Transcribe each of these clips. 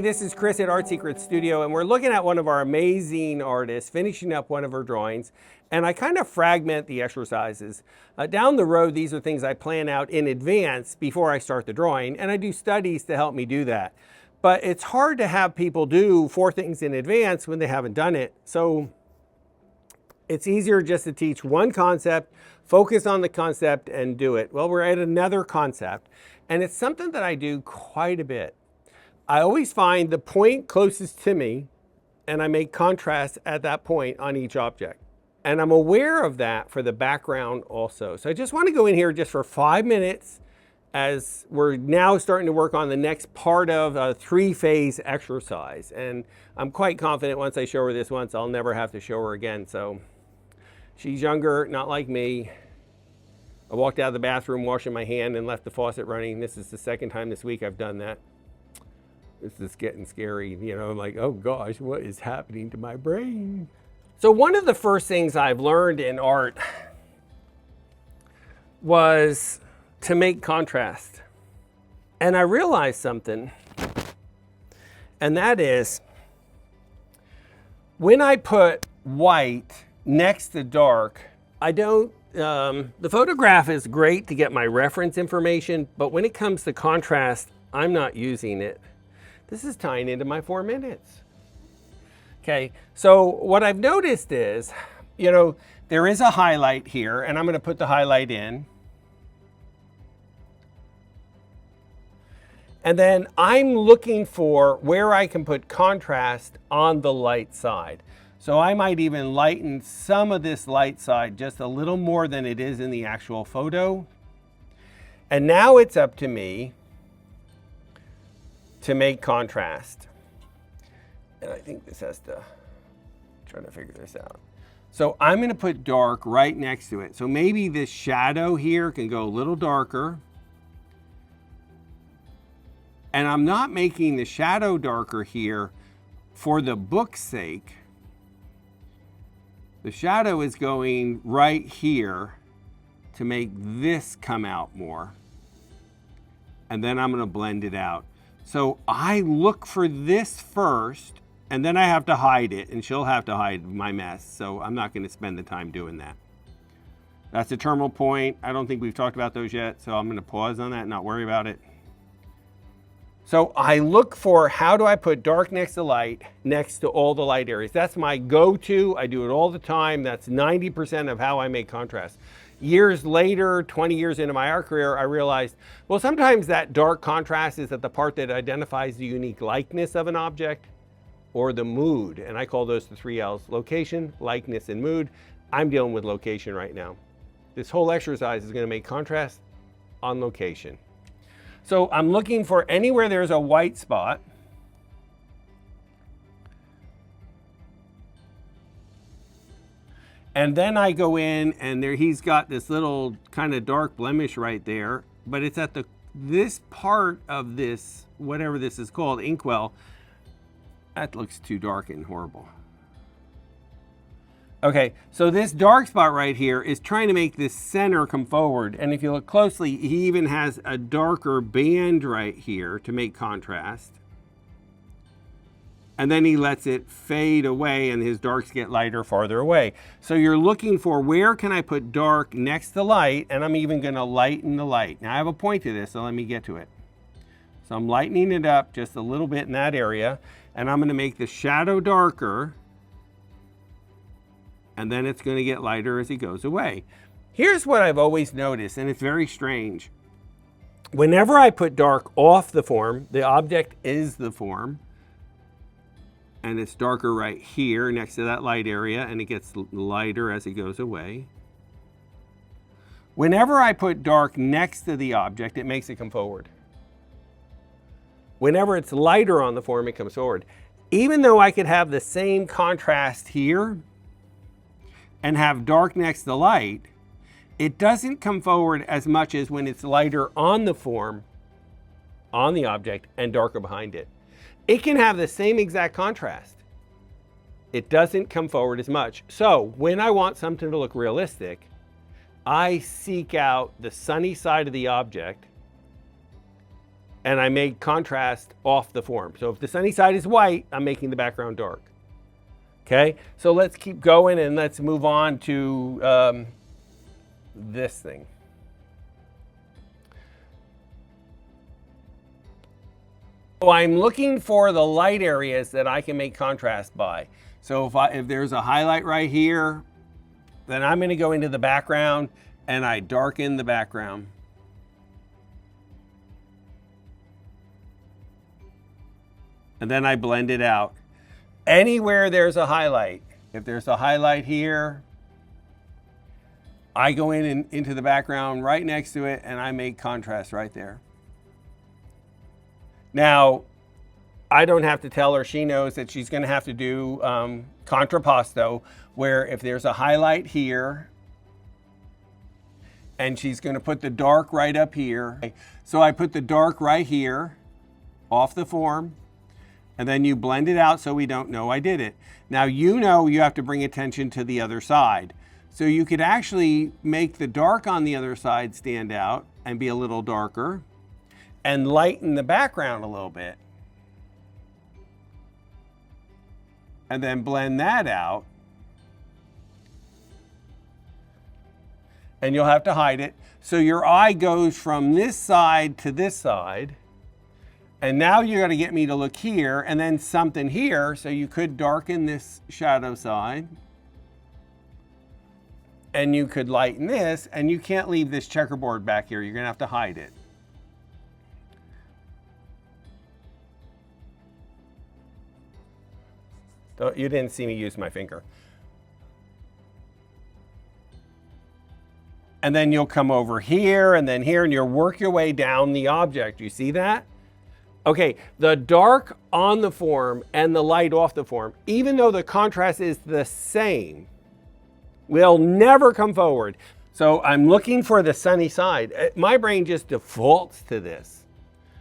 This is Chris at Art Secret Studio, and we're looking at one of our amazing artists finishing up one of her drawings. And I kind of fragment the exercises. Down the road, these are things I plan out in advance before I start the drawing, and I do studies to help me do that. But it's hard to have people do 4 things in advance when they haven't done it. So it's easier just to teach one concept, focus on the concept, and do it. Well, we're at another concept, and it's something that I do quite a bit. I always find the point closest to me, and I make contrast at that point on each object. And I'm aware of that for the background also. So I just want to go in here just for 5 minutes as we're now starting to work on the next part of a 3-phase exercise. And I'm quite confident once I show her this once, I'll never have to show her again. So she's younger, not like me. I walked out of the bathroom washing my hand and left the faucet running. This is the second time this week I've done that. This is getting scary, you know, I'm like, oh gosh, what is happening to my brain? So one of the first things I've learned in art was to make contrast. And I realized something, and that is, when I put white next to dark, I don't, the photograph is great to get my reference information, but when it comes to contrast, I'm not using it. This is tying into my 4 minutes. Okay, so what I've noticed is, you know, there is a highlight here, and I'm going to put the highlight in. And then I'm looking for where I can put contrast on the light side. So I might even lighten some of this light side just a little more than it is in the actual photo. And now it's up to me to make contrast. And I think this has to try to figure this out. So I'm going to put dark right next to it. So maybe this shadow here can go a little darker. And I'm not making the shadow darker here for the book's sake. The shadow is going right here to make this come out more. And then I'm going to blend it out. So I look for this first, and then I have to hide it, and she'll have to hide my mess. So I'm not going to spend the time doing that. That's a terminal point. I don't think we've talked about those yet, so I'm going to pause on that and not worry about it. So I look for, how do I put dark next to light, next to all the light areas? That's my go-to. I do it all the time. That's 90% of how I make contrast. Years later, 20 years into my art career, I realized, well, sometimes that dark contrast is at the part that identifies the unique likeness of an object or the mood. And I call those the 3 L's: location, likeness, and mood. I'm dealing with location right now. This whole exercise is going to make contrast on location. So I'm looking for anywhere there's a white spot. And then I go in, and there he's got this little kind of dark blemish right there, but it's at this part of this, whatever this is called, inkwell. That looks too dark and horrible. Okay, so this dark spot right here is trying to make this center come forward. And if you look closely, he even has a darker band right here to make contrast. And then he lets it fade away, and his darks get lighter farther away. So you're looking for, where can I put dark next to light? And I'm even going to lighten the light. Now I have a point to this, so let me get to it. So I'm lightening it up just a little bit in that area, and I'm going to make the shadow darker, and then it's going to get lighter as it goes away. Here's what I've always noticed, and it's very strange. Whenever I put dark off the form, the object is the form, and it's darker right here next to that light area, and it gets lighter as it goes away. Whenever I put dark next to the object, it makes it come forward. Whenever it's lighter on the form, it comes forward. Even though I could have the same contrast here and have dark next to light, it doesn't come forward as much as when it's lighter on the form, on the object, and darker behind it. It can have the same exact contrast. It doesn't come forward as much. So when I want something to look realistic, I seek out the sunny side of the object and I make contrast off the form. So if the sunny side is white, I'm making the background dark. Okay, so let's keep going and let's move on to this thing. So I'm looking for the light areas that I can make contrast by. So if there's a highlight right here, then I'm going to go into the background and I darken the background. And then I blend it out. Anywhere there's a highlight, if there's a highlight here, I go into the background right next to it and I make contrast right there. Now, I don't have to tell her, she knows that she's going to have to do contrapposto, where if there's a highlight here, and she's going to put the dark right up here. So I put the dark right here, off the form, and then you blend it out so we don't know I did it. Now you know you have to bring attention to the other side. So you could actually make the dark on the other side stand out and be a little darker, and lighten the background a little bit. And then blend that out. And you'll have to hide it. So your eye goes from this side to this side. And now you're going to get me to look here and then something here. So you could darken this shadow side. And you could lighten this, and you can't leave this checkerboard back here. You're going to have to hide it. You didn't see me use my finger. And then you'll come over here and then here, and you'll work your way down the object. You see that? Okay, the dark on the form and the light off the form, even though the contrast is the same, will never come forward. So I'm looking for the sunny side. My brain just defaults to this.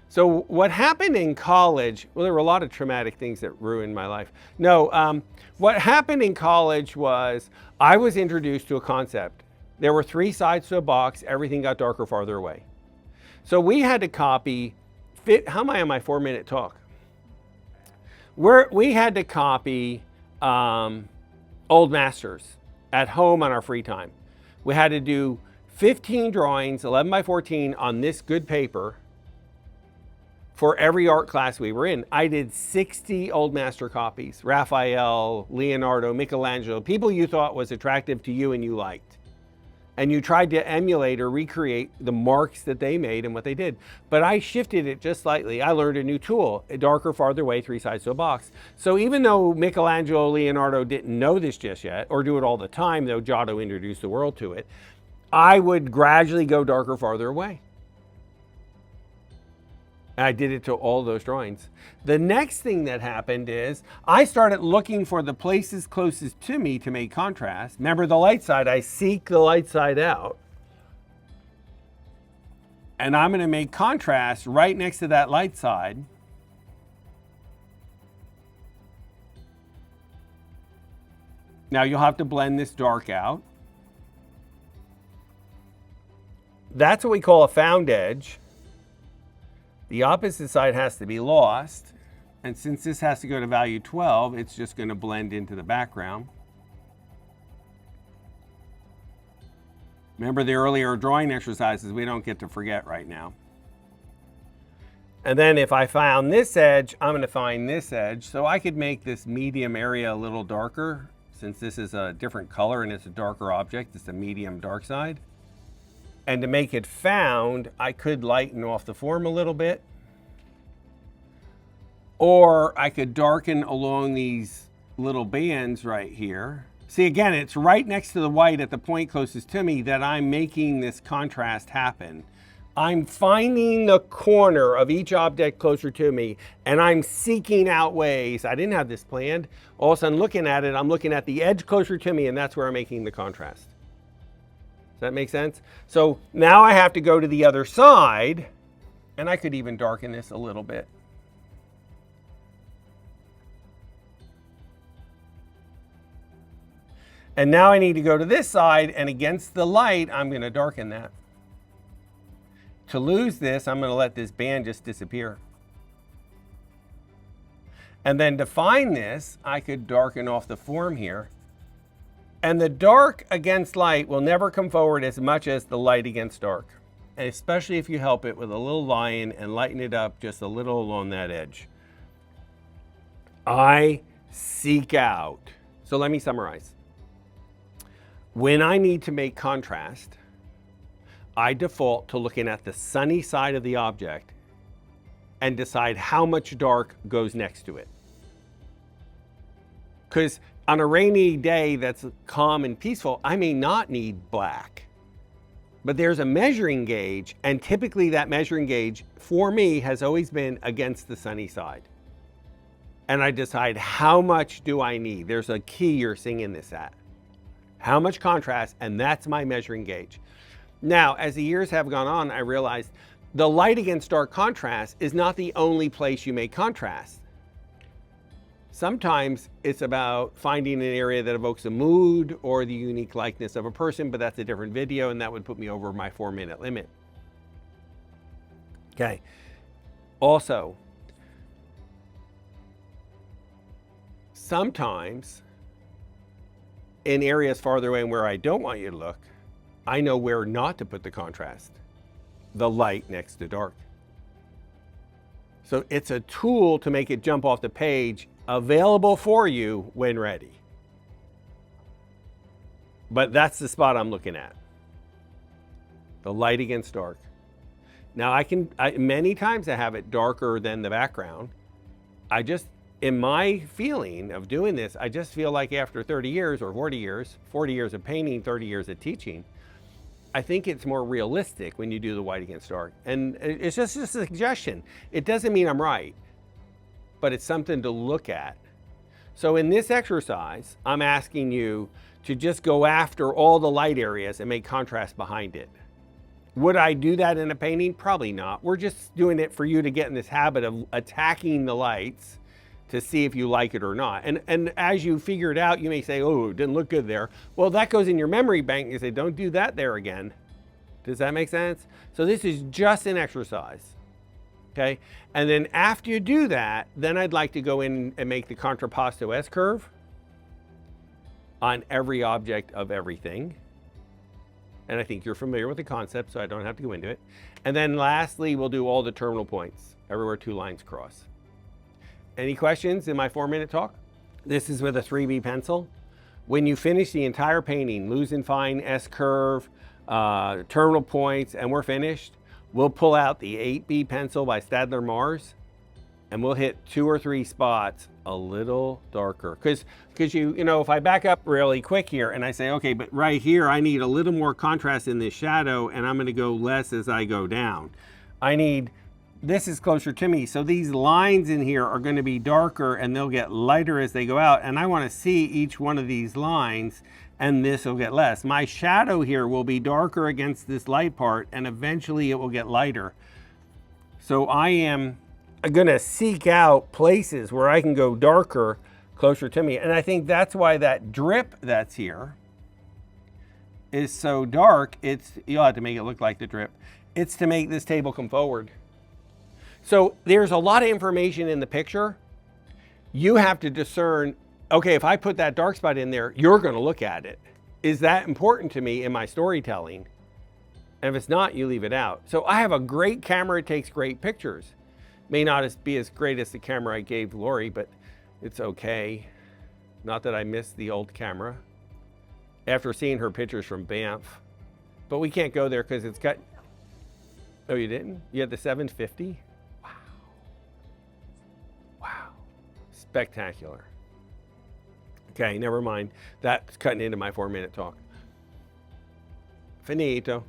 So what happened in college, well, there were a lot of traumatic things that ruined my life. No, what happened in college was I was introduced to a concept. There were 3 sides to a box. Everything got darker farther away. So we had to copy, how am I on my 4-minute talk? We had to copy old masters at home on our free time. We had to do 15 drawings, 11 by 14 on this good paper, for every art class we were in. I did 60 old master copies. Raphael, Leonardo, Michelangelo, people you thought was attractive to you and you liked. And you tried to emulate or recreate the marks that they made and what they did. But I shifted it just slightly. I learned a new tool, a darker, farther away, 3 sides to a box. So even though Michelangelo, Leonardo didn't know this just yet, or do it all the time, though Giotto introduced the world to it, I would gradually go darker, farther away. I did it to all those drawings. The next thing that happened is I started looking for the places closest to me to make contrast. Remember the light side, I seek the light side out. And I'm going to make contrast right next to that light side. Now you'll have to blend this dark out. That's what we call a found edge. The opposite side has to be lost, and since this has to go to value 12, it's just going to blend into the background. Remember the earlier drawing exercises, we don't get to forget right now. And then if I found this edge, I'm going to find this edge. So I could make this medium area a little darker, since this is a different color and it's a darker object, it's a medium dark side. And to make it found, I could lighten off the form a little bit. Or I could darken along these little bands right here. See, again, it's right next to the white at the point closest to me that I'm making this contrast happen. I'm finding the corner of each object closer to me, and I'm seeking out ways. I didn't have this planned. All of a sudden, looking at it, I'm looking at the edge closer to me, and that's where I'm making the contrast. Does that make sense? So now I have to go to the other side, and I could even darken this a little bit. And now I need to go to this side, and against the light, I'm going to darken that. To lose this, I'm going to let this band just disappear. And then to find this, I could darken off the form here. And the dark against light will never come forward as much as the light against dark. And especially if you help it with a little line and lighten it up just a little along that edge. I seek out. So let me summarize. When I need to make contrast, I default to looking at the sunny side of the object and decide how much dark goes next to it. Because on a rainy day that's calm and peaceful, I may not need black. But there's a measuring gauge, and typically that measuring gauge, for me, has always been against the sunny side. And I decide how much do I need. There's a key you're singing this at. How much contrast, and that's my measuring gauge. Now, as the years have gone on, I realized the light against dark contrast is not the only place you make contrast. Sometimes it's about finding an area that evokes a mood or the unique likeness of a person, but that's a different video, and that would put me over my 4-minute limit. Okay. Also, sometimes in areas farther away and where I don't want you to look, I know where not to put the contrast. The light next to dark. So it's a tool to make it jump off the page, available for you when ready. But that's the spot I'm looking at. The light against dark. Now many times I have it darker than the background. In my feeling of doing this, I just feel like after 30 years or 40 years of painting, 30 years of teaching, I think it's more realistic when you do the white against dark. And it's just a suggestion. It doesn't mean I'm right, but it's something to look at. So in this exercise, I'm asking you to just go after all the light areas and make contrast behind it. Would I do that in a painting? Probably not. We're just doing it for you to get in this habit of attacking the lights to see if you like it or not. And as you figure it out, you may say, oh, it didn't look good there. Well, that goes in your memory bank. You say, don't do that there again. Does that make sense? So this is just an exercise, okay? And then after you do that, then I'd like to go in and make the contrapposto S-curve on every object of everything. And I think you're familiar with the concept, so I don't have to go into it. And then lastly, we'll do all the terminal points, everywhere 2 lines cross. Any questions in my 4-minute talk? This is with a 3B pencil. When you finish the entire painting, loose and fine, S-curve, terminal points, and we're finished, we'll pull out the 8B pencil by Staedtler Mars, and we'll hit 2 or 3 spots a little darker. Because you know, if I back up really quick here and I say, okay, but right here, I need a little more contrast in this shadow, and I'm gonna go less as I go down. This is closer to me, so these lines in here are going to be darker and they'll get lighter as they go out, and I want to see each one of these lines, and this will get less. My shadow here will be darker against this light part, and eventually it will get lighter. So I am going to seek out places where I can go darker closer to me, and I think that's why that drip that's here is so dark. You'll have to make it look like the drip. It's to make this table come forward. So there's a lot of information in the picture. You have to discern, okay, if I put that dark spot in there, you're going to look at it. Is that important to me in my storytelling? And if it's not, you leave it out. So I have a great camera. It takes great pictures. May not be as great as the camera I gave Lori, but it's okay. Not that I miss the old camera after seeing her pictures from Banff. But we can't go there because it's got... Oh, you didn't? You had the 750? Spectacular. Okay, never mind. That's cutting into my 4-minute talk. Finito.